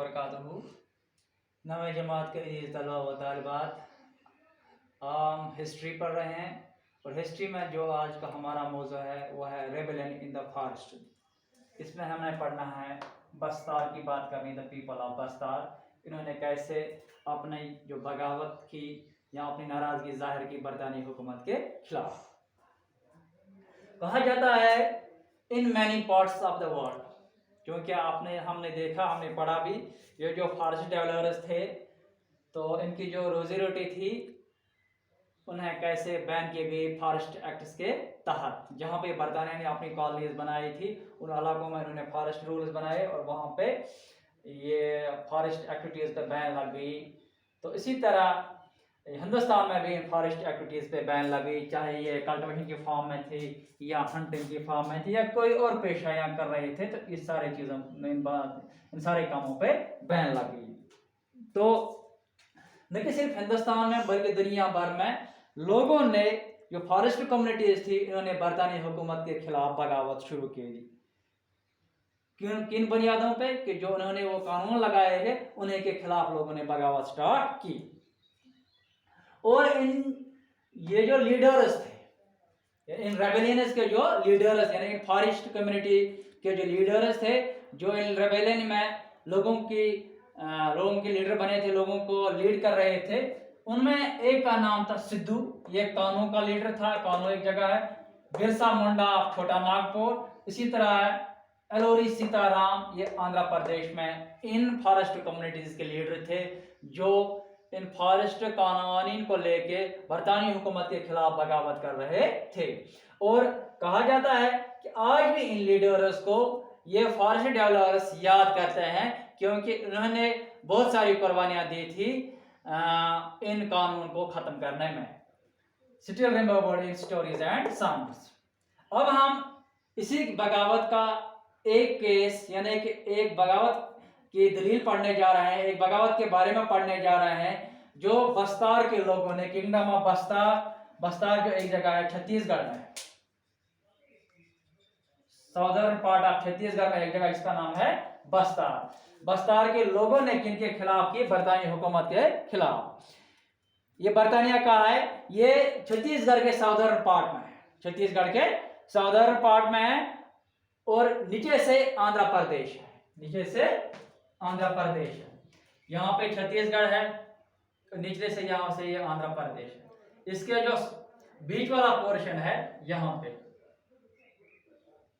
वबरकातुहू। नवे जमात के तलबा व तालिबात, हम हिस्ट्री पढ़ रहे हैं और हिस्ट्री में जो आज का हमारा मौजू है वह है रेबेलियन इन द फॉरेस्ट। इसमें हमें पढ़ना है बस्तार की बात करनी, द पीपल ऑफ बस्तार। इन्होंने कैसे अपनी जो बगावत की या अपनी नाराज़गी जाहिर की बरतानी हुकूमत के खिलाफ। कहा जाता है in many parts of the world, क्योंकि हमने देखा, हमने पढ़ा भी, ये जो फॉरेस्ट डेवलपर्स थे तो इनकी जो रोजी रोटी थी उन्हें कैसे बैन किए गए फॉरेस्ट एक्ट्स के तहत। जहाँ पे बरतानिया ने अपनी कॉलोनीज बनाई थी उन इलाकों में इन्होंने फॉरेस्ट रूल्स बनाए और वहाँ पे ये फॉरेस्ट एक्टिविटीज़ पे बैन लग गई। तो इसी तरह हिंदुस्तान में भी फॉरेस्ट एक्टिविटीज़ पे बैन लगी, चाहे ये कल्टिवेशन की फॉर्म में थी या हंटिंग की फॉर्म में थी या कोई और पेशा यहाँ कर रहे थे, तो इस सारे चीज़ों इन सारे कामों पे बैन लगी। तो न कि सिर्फ हिंदुस्तान में बल्कि दुनिया भर में लोगों ने, जो फॉरेस्ट कम्युनिटीज थी, इन्होंने बरतानी हुकूमत के खिलाफ बगावत शुरू की। किन बुनियादों पे कि जो उन्होंने वो कानून लगाए थे उन्हीं के खिलाफ लोगों ने बगावत स्टार्ट की। और ये जो लीडर्स थे, इन रेबेलियंस के जो लीडर्स यानी इन फॉरेस्ट कम्युनिटी के जो लीडर्स थे, जो इन रेबेलियन में लोगों के लीडर बने थे, लोगों को लीड कर रहे थे, उनमें एक का नाम था सिद्धू, ये कानू का लीडर था। कानू एक जगह है। बिरसा मुंडा छोटा नागपुर, इसी तरह एलोरी सीताराम, ये आंध्र प्रदेश में इन फॉरेस्ट कम्युनिटीज के लीडर थे जो इन फॉरेस्ट कानून को लेके बरतानी हुकूमत के खिलाफ बगावत कर रहे थे। और कहा जाता है कि आज भी इन लीडर्स को ये फॉरेस्ट डेवलपर्स याद करते हैं, क्योंकि उन्होंने बहुत सारी कुर्बानियां दी थी इन कानून को खत्म करने में। Still remembered in stories and songs. अब हम इसी बगावत का एक केस यानी कि एक बगावत की दलील पढ़ने जा रहे हैं, एक बगावत के बारे में पढ़ने जा रहे हैं जो बस्तार के लोगों ने, किंगडम ऑफ बस्तार जो एक जगह है छत्तीसगढ़ में, साउदर्न पार्ट ऑफ छत्तीसगढ़ में एक जगह जिसका नाम है बस्तार। बस्तार के लोगों ने किनके खिलाफ की? बरतानी हुकूमत के खिलाफ। ये बरतानिया का है, ये छत्तीसगढ़ के साउदर्न पार्ट में है, छत्तीसगढ़ के साउदर्न पार्ट में है और नीचे से आंध्र प्रदेश है, नीचे से आंध्र प्रदेश है। यहाँ पे छत्तीसगढ़ है, निचले से यहाँ से ये आंध्र प्रदेश है। इसके जो बीच वाला पोर्शन है यहाँ पे,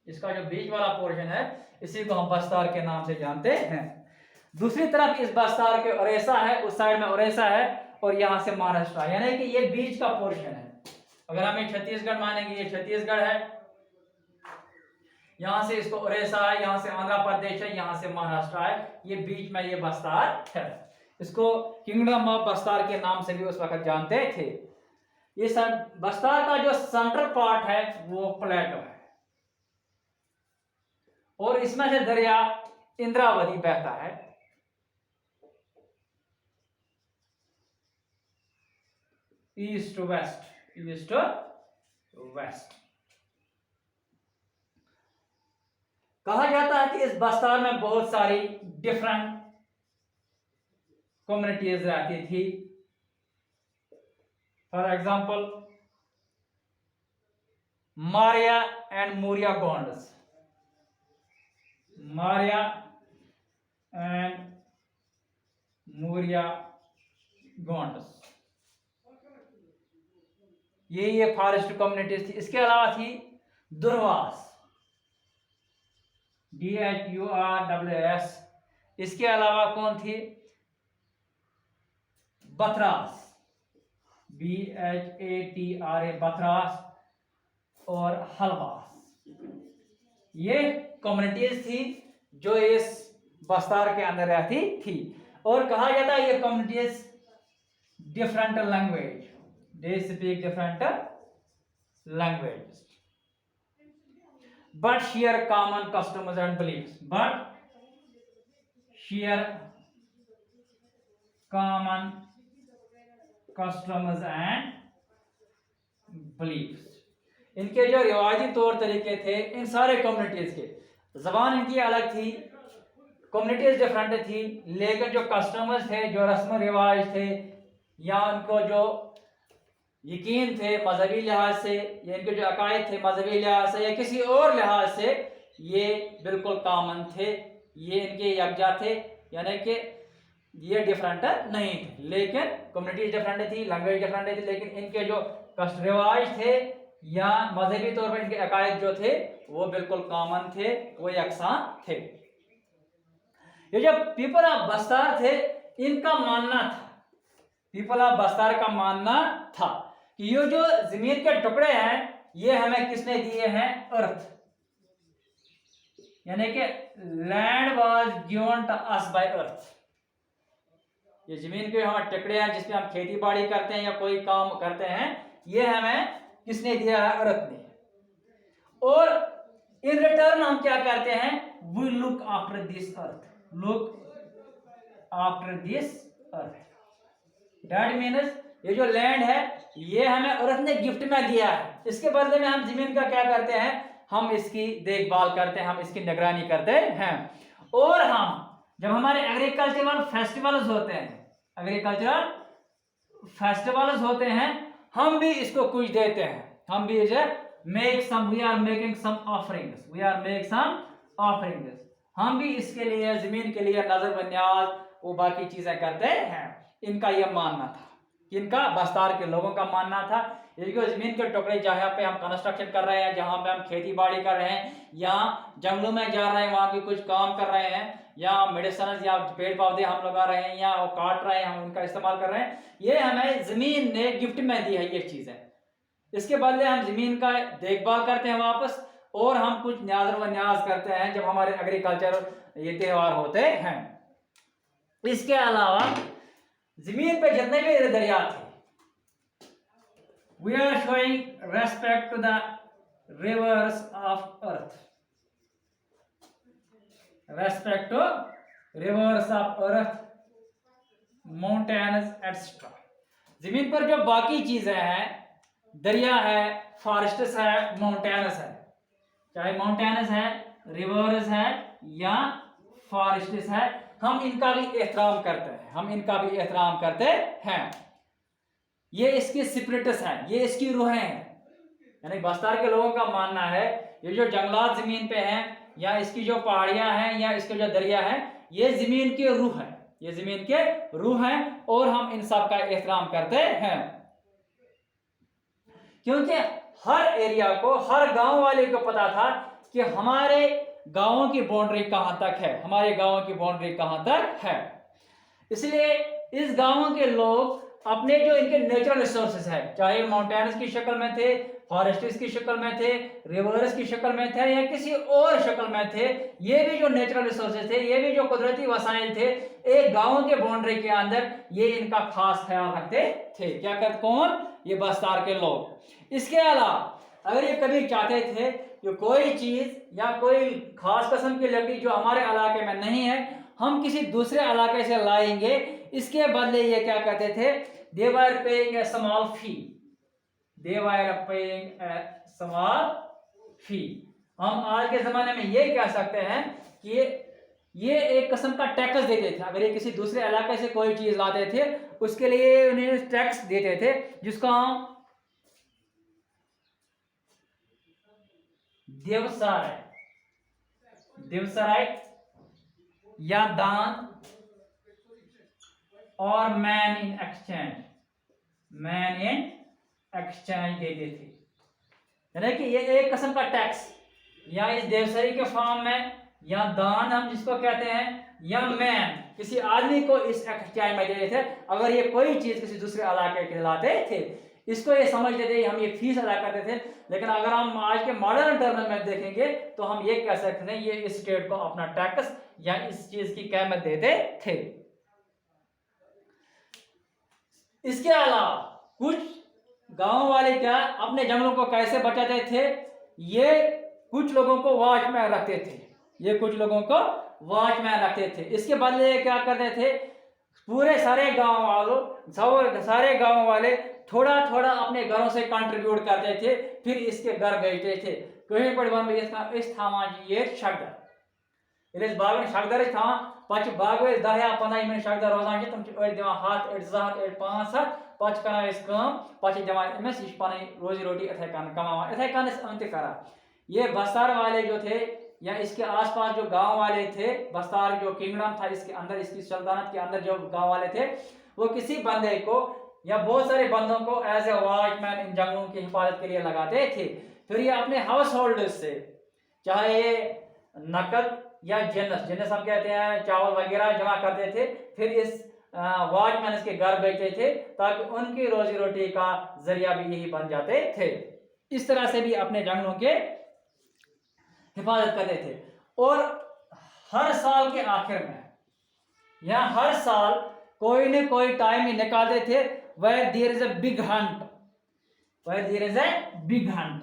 इसका जो बीच वाला पोर्शन है इसी को हम बस्तार के नाम से जानते हैं। दूसरी तरफ इस बस्तार के ओडिशा है, उस साइड में ओडिशा है और यहाँ से महाराष्ट्र, यानी कि ये बीच का पोर्शन है। अगर हम ये छत्तीसगढ़ मानेंगे, ये छत्तीसगढ़ है, यहाँ से इसको ओडिशा है, यहाँ से आंध्र प्रदेश है, यहाँ से महाराष्ट्र है, ये बीच में ये बस्तार है। इसको किंगडम ऑफ बस्तार के नाम से भी उस वक्त जानते थे। ये बस्तार का जो सेंट्रल पार्ट है वो प्लेटो है और इसमें से दरिया इंद्रावती बहता है। East to west, east to west. कहा जाता है कि इस बस्तार में बहुत सारी डिफरेंट कम्युनिटीज रहती थी। For example Maria and Muria Gonds, Maria and Muria Gonds, ये फॉरेस्ट कम्युनिटीज थी। इसके अलावा थी दुर्वास, DHURWS। इसके अलावा कौन थी? बथरास, BHATRA, बथरास और हलवास। ये कम्युनिटीज थी जो इस बस्तार के अंदर रहती थी। और कहा जाता है ये communities different language, they speak different language, but share common customs and beliefs, but share common customs and beliefs। इनके जो रिवाजी तौर तरीके थे इन सारे कम्युनिटीज के, जबान इनकी अलग थी, कम्युनिटीज डिफरेंट थी, लेकिन जो कस्टमर्स थे, जो रस्म रिवाज थे, या उनको जो यकीन थे मजहबी लिहाज से, या इनके जो अकायद थे मजहबी लिहाज से या किसी और लिहाज से, ये बिल्कुल कॉमन थे, ये इनके यकजा थे, यानी कि ये डिफरेंट नहीं थे। लेकिन कम्युनिटीज डिफरेंट थी, लैंग्वेज डिफरेंट थी, लेकिन इनके जो कस्ट रिवाज थे या मजहबी तौर पर इनके अकायद जो थे वो बिल्कुल कॉमन थे, वो यकसां थे। ये जो पीपल ऑफ बस्तार थे, इनका मानना था, पीपल ऑफ बस्तार का मानना था कि ये जो जमीन के टुकड़े हैं ये हमें किसने दिए हैं? अर्थ, यानी कि land was given to us by earth. ये जमीन के हमारे टुकड़े हैं जिसमें हम खेती बाड़ी करते हैं या कोई काम करते हैं, ये हमें किसने दिया है? अर्थ ने। और इन रिटर्न हम क्या करते हैं? We look after this earth, look after this earth. That means ये जो लैंड है ये हमें अर्थ ने गिफ्ट में दिया है, इसके बदले में हम जमीन का क्या करते हैं? हम इसकी देखभाल करते हैं, हम इसकी निगरानी करते हैं। और हम जब हमारे एग्रीकल्चरल फेस्टिवल्स होते हैं, एग्रीकल्चरल फेस्टिवल्स होते हैं, हम भी इसको कुछ देते हैं, हम भी इसे make some, we are making some offerings, we are make some offerings, हम भी इसके लिए जमीन के लिए नजर बनियाज वो बाकी चीजें करते हैं। इनका यह मानना था, इनका बस्तार के लोगों का मानना था, ये जमीन के टुकड़े जहाँ पे हम कंस्ट्रक्शन कर रहे हैं, जहाँ पे हम खेती बाड़ी कर रहे हैं, या जंगलों में जा रहे हैं वहां भी कुछ काम कर रहे हैं, या मेडिसिन या पेड़ पौधे हम लगा रहे हैं या वो काट रहे हैं, हम उनका इस्तेमाल कर रहे हैं, ये हमें जमीन ने गिफ्ट में दी है ये चीजें। इसके बदले हम जमीन का देखभाल करते हैं वापस, और हम कुछ न्याज व न्याज करते हैं जब हमारे एग्रीकल्चर ये त्यौहार होते हैं। इसके अलावा जमीन पे जितने भी दरिया थे, we are showing respect to the rivers of earth, respect to rivers of earth, mountains etcetera. जमीन पर जो बाकी चीजें हैं, दरिया है, फॉरेस्ट्स है, माउंटेन्स है, चाहे माउंटेन्स है, रिवर्स है या फॉरेस्ट्स है, हम इनका भी एहतराम करते हैं, हम इनका भी एहतराम करते हैं। ये इसकी स्पिरिट्स हैं, ये इसकी रूहें हैं। यानी बस्तार के लोगों का मानना है ये जो जंगलात जमीन पे हैं, या इसकी जो पहाड़ियां हैं, या इसके जो दरिया है, ये जमीन के रूह है, ये जमीन के रूह हैं, और हम इन सब का एहतराम करते हैं। क्योंकि हर एरिया को, हर गांव वाले को पता था कि हमारे गांवों की बाउंड्री कहां तक है, हमारे गांवों की बाउंड्री कहां तक है। इसलिए इस गांवों के लोग अपने जो इनके नेचुरल रिसोर्सेज है, चाहे माउंटेन्स की शक्ल में थे, फॉरेस्ट्स की शक्ल में थे, रिवर्स की शक्ल में थे, या किसी और शक्ल में थे, ये भी जो नेचुरल रिसोर्सेज थे, ये भी जो कुदरती वसाइल थे, एक गांव के बाउंड्री के अंदर ये इनका खास ख्याल रखते थे। क्या करते? कौन? ये बस्तार के लोग। इसके अलावा अगर ये कभी चाहते थे कि कोई चीज या कोई खास किस्म की लकड़ी जो हमारे इलाके में नहीं है, हम किसी दूसरे इलाके से लाएंगे, इसके बदले ये क्या करते थे? They were paying a small fee, they were paying a small fee. हम आज के जमाने में ये कह सकते हैं कि ये एक किस्म का टैक्स देते थे। अगर ये किसी दूसरे इलाके से कोई चीज लाते थे, उसके लिए उन्हें टैक्स देते थे, जिसको हम देवसराय, देवसराय या दान, और man in exchange, man in exchange देते थे। यानी कि ये एक किस्म का टैक्स, या इस देवसरी के फॉर्म में, या दान हम जिसको कहते हैं, या मैन किसी आदमी को इस एक्सचेंज में देते थे। अगर ये कोई चीज किसी दूसरे इलाके के लाते थे, इसको ये समझते थे हम ये फीस अदा करते थे। लेकिन अगर हम आज के मॉडर्न टर्म में देखेंगे तो हम ये कह सकते हैं ये इस स्टेट को अपना टैक्स या इस चीज की कीमत देते थे। इसके अलावा कुछ गांव वाले क्या अपने जंगलों को कैसे बचाते थे? ये कुछ लोगों को वॉचमैन रखते थे, ये कुछ लोगों को वॉचमैन रखते थे। इसके बदले ये क्या करते थे? पूरे सारे गांव वालों, सारे गांव वाले थोड़ा थोड़ा अपने घरों से कंट्रीब्यूट करते थे, फिर इसके घर बेचते थे। कहीं पर ये शब्द ये बागन शगदर पे बाग वाल 10 या 15 यम शगदर रोजान तुम अड़ दिवान हाथ अड़ 2 हाथ अड़ 5 हाथ पे पे दिवान अमिस यह पी रोजी रोटी इथे कन कमावान इथे कन हम तरा। ये बस्तार वाले जो थे या इसके आसपास जो गांव वाले थे, बस्तार जो किंगडम था इसके अंदर, इसकी सल्तनत के अंदर जो गांव वाले थे, वो किसी बंदे को या बहुत सारे बंदों को एज ए वॉचमैन इन जंगलों की हिफाजत के लिए लगाते थे। फिर ये अपने हाउस होल्डर्स से, चाहे ये नकद या जिन्नस हम कहते हैं, चावल वगैरह जमा करते थे, फिर इस वॉचमैन इसके घर बेचते थे ताकि उनकी रोजी रोटी का जरिया भी यही बन जाते थे। इस तरह से भी अपने जंगलों के हिफाजत करते थे। और हर साल के आखिर में या हर साल कोई न कोई टाइम ही निकालते थे where there is a big hunt, where there is a big hunt,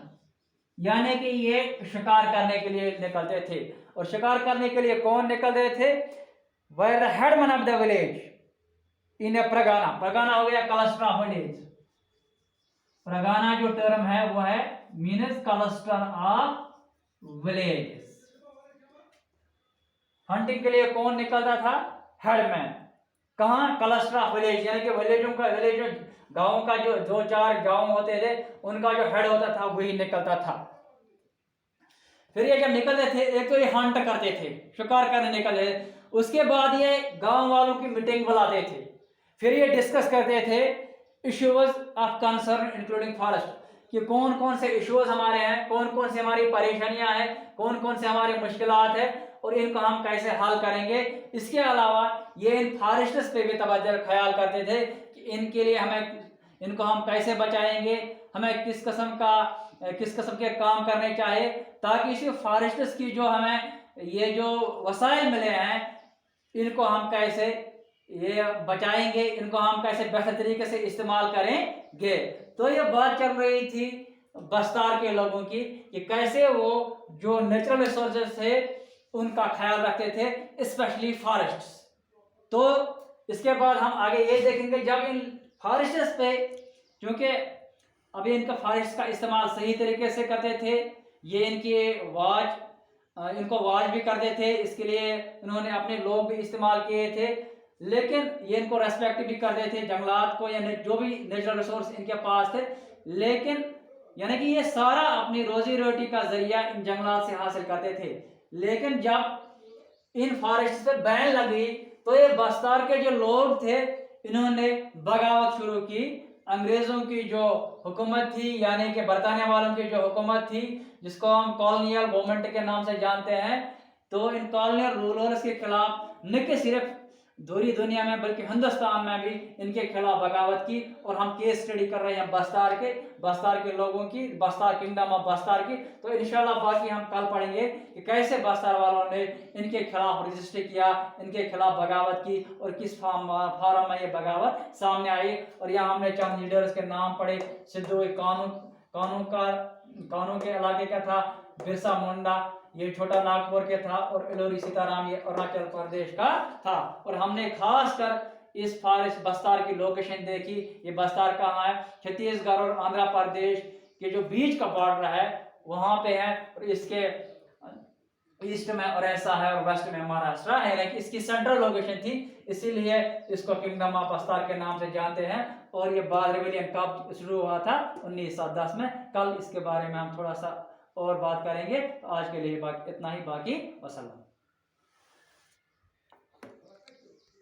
यानी कि ये शिकार करने के लिए निकलते थे। और शिकार करने के लिए कौन निकलते थे? where the headman of the village in a pragana, pragana हो गया क्लस्टर ऑफ विलेज। प्रगाना जो टर्म है वो है means cluster of village. Hunting के लिए कौन निकलता था? हेडमैन। कहाँ? क्लस्टर ऑफ विलेज, यानी कि विलेजों का, विलेज गांवों का जो 2-4 गांव होते थे उनका जो हेड होता था वही निकलता था। फिर ये जब निकलते थे, एक तो ये हंट करते थे, शिकार करने निकलते थे, उसके बाद ये गांव वालों की मीटिंग बुलाते थे, फिर ये डिस्कस करते थे issues of concern including forest, कि कौन कौन से इश्यूज हमारे हैं, कौन कौन से हमारी परेशानियां हैं, कौन कौन से हमारी मुश्किलात है और इनको हम कैसे हल करेंगे। इसके अलावा ये इन फॉरेस्टर्स पे भी तवज्जो ख्याल करते थे कि इनके लिए इनको हम कैसे बचाएंगे, हमें किस किस्म के काम करने चाहिए ताकि इसी फॉरेस्टर्स की जो हमें ये जो वसाइल मिले हैं इनको हम कैसे ये बचाएंगे, इनको हम कैसे बेहतर तरीके से इस्तेमाल करेंगे। तो ये बात चल रही थी बस्तार के लोगों की कि कैसे वो जो नेचुरल रिसोर्सेज थे उनका ख्याल रखते थे, स्पेशली फॉरेस्ट्स। तो इसके बाद हम आगे ये देखेंगे जब इन फॉरेस्ट्स पे, क्योंकि अभी इनका फॉरेस्ट का इस्तेमाल सही तरीके से करते थे, ये इनको वाच भी करते थे, इसके लिए इन्होंने अपने लोग भी इस्तेमाल किए थे, लेकिन ये इनको रेस्पेक्ट भी करते थे जंगलात को या जो भी नेचुरल रिसोर्स इनके पास थे। लेकिन यानी कि ये सारा अपनी रोजी रोटी का जरिया इन जंगलात से हासिल करते थे। लेकिन जब इन फॉरेस्ट पर बैन लगी तो ये बस्तार के जो लोग थे इन्होंने बगावत शुरू की। अंग्रेजों की जो हुकूमत थी, यानी कि बरतानिया वालों की जो हुकूमत थी, जिसको हम कॉलोनियल गवर्नमेंट के नाम से जानते हैं, तो इन कॉलोनियल रूलर्स के खिलाफ न कि सिर्फ दूरी दुनिया में बल्कि हिंदुस्तान में भी इनके खिलाफ बगावत की। और हम केस स्टडी कर रहे हैं बस्तार के लोगों की, बस्तार किंगडम ऑफ बस्तार की। तो इंशाल्लाह बाकी हम कल पढ़ेंगे कि कैसे बस्तार वालों ने इनके खिलाफ रजिस्टर किया, इनके खिलाफ बगावत की और किस फार्म में ये बगावत सामने आई। और यहाँ हमने चंद लीडर्स के नाम पढ़े। सिद्धू कानून के इलाके का था, बिरसा मुंडा ये छोटा नागपुर के था, और इलोरी सीताराम ये अरुणाचल प्रदेश का था। और हमने खास कर इस फॉरेस्ट बस्तार की लोकेशन देखी। ये बस्तार कहाँ है? छत्तीसगढ़ और आंध्र प्रदेश के जो बीच का बॉर्डर है वहां पे है, और इसके ईस्ट में ओडिशा है और वेस्ट में महाराष्ट्र है, लेकिन इसकी सेंट्रल लोकेशन थी, इसीलिए इसको किंगडम ऑफ बस्तार के नाम से जानते हैं। और ये बाद रिविलियन कब शुरू हुआ था? 1910 में। कल इसके बारे में हम थोड़ा सा और बात करेंगे। आज के लिए इतना ही, बाकी वसल्लम।